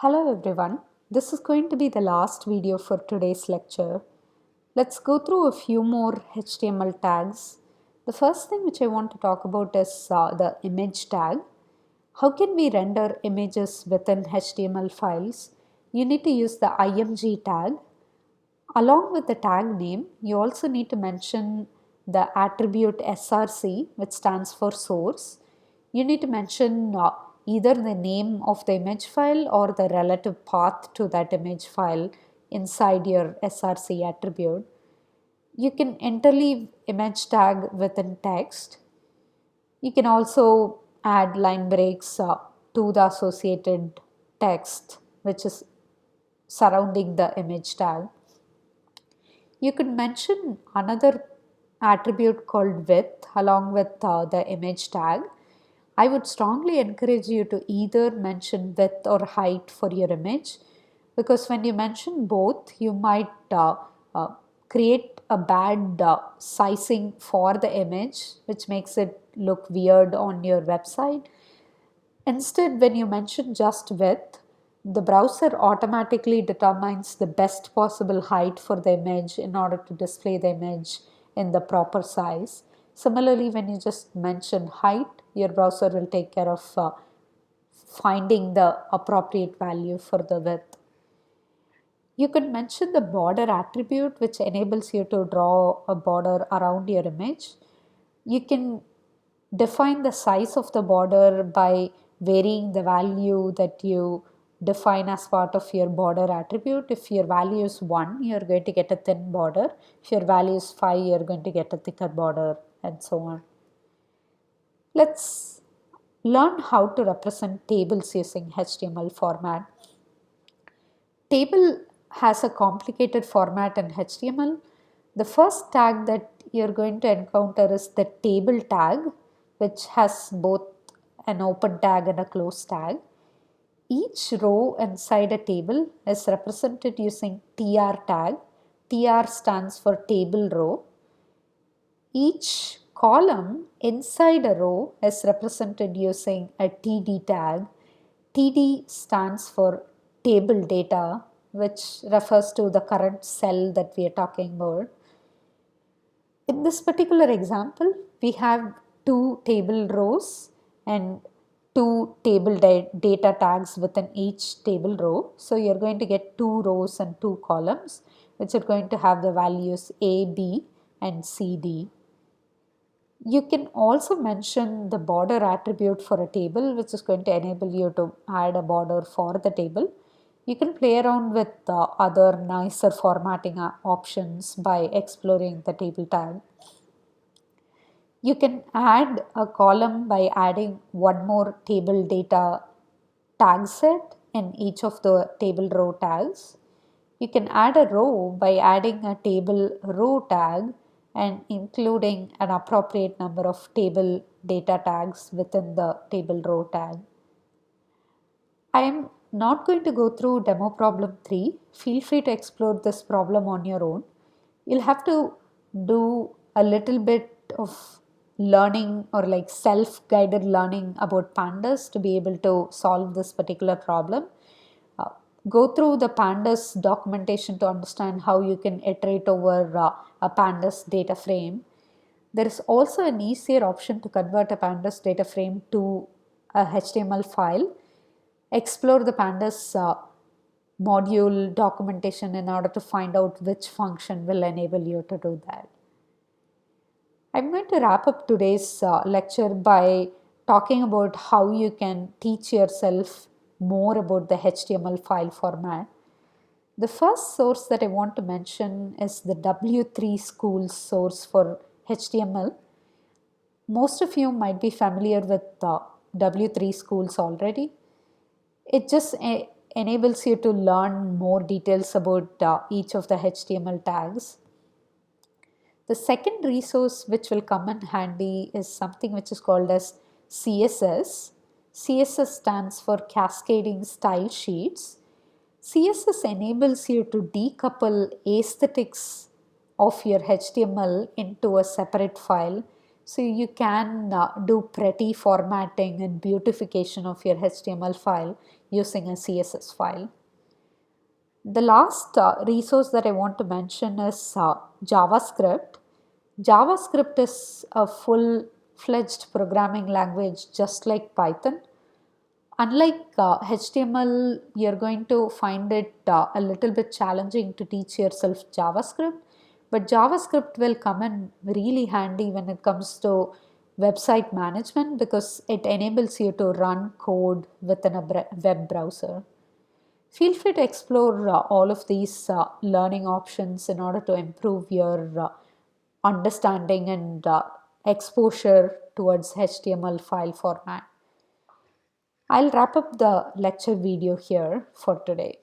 Hello everyone, this is going to be the last video for today's lecture. Let's go through a few more HTML tags. The first thing which I want to talk about is the image tag. How can we render images within HTML files? You need to use the img tag. Along with the tag name, you also need to mention the attribute src, which stands for source. You need to mention either the name of the image file or the relative path to that image file inside your src attribute. You can interleave image tag within text. You can also add line breaks to the associated text which is surrounding the image tag. You could mention another attribute called width along with the image tag. I would strongly encourage you to either mention width or height for your image, because when you mention both, you might create a bad sizing for the image, which makes it look weird on your website. Instead, when you mention just width, the browser automatically determines the best possible height for the image in order to display the image in the proper size. Similarly, when you just mention height, your browser will take care of finding the appropriate value for the width. You could mention the border attribute, which enables you to draw a border around your image. You can define the size of the border by varying the value that you define as part of your border attribute. If your value is 1, you're going to get a thin border. If your value is 5, you're going to get a thicker border, and so on. Let's learn how to represent tables using HTML format. Table has a complicated format in HTML. The first tag that you're going to encounter is the table tag, which has both an open tag and a closed tag. Each row inside a table is represented using tr tag. tr stands for table row. Each column inside a row is represented using a td tag. td stands for table data, which refers to the current cell that we are talking about. In this particular example, we have 2 table rows and 2 table data tags within each table row. So you're going to get 2 rows and 2 columns, which are going to have the values A, B, and C, D. You can also mention the border attribute for a table, which is going to enable you to add a border for the table. You can play around with other nicer formatting options by exploring the table tag. You can add a column by adding one more table data tag set in each of the table row tags. You can add a row by adding a table row tag and including an appropriate number of table data tags within the table row tag. I am not going to go through demo problem 3. Feel free to explore this problem on your own. You'll have to do a little bit of learning or like self-guided learning about pandas to be able to solve this particular problem. Go through the pandas documentation to understand how you can iterate over a pandas data frame. There is also an easier option to convert a pandas data frame to a HTML file. Explore the pandas module documentation in order to find out which function will enable you to do that. I'm going to wrap up today's lecture by talking about how you can teach yourself more about the HTML file format. The first source that I want to mention is the W3 Schools source for HTML. Most of you might be familiar with W3 Schools already. It just enables you to learn more details about each of the HTML tags. The second resource which will come in handy is something which is called as CSS. CSS stands for Cascading Style Sheets. CSS enables you to decouple aesthetics of your HTML into a separate file. So you can do pretty formatting and beautification of your HTML file using a CSS file. The last resource that I want to mention is JavaScript. JavaScript is a full-fledged programming language just like Python. Unlike HTML, you're going to find it a little bit challenging to teach yourself JavaScript, but JavaScript will come in really handy when it comes to website management because it enables you to run code within a web browser. Feel free to explore all of these learning options in order to improve your understanding and exposure towards HTML file format. I'll wrap up the lecture video here for today.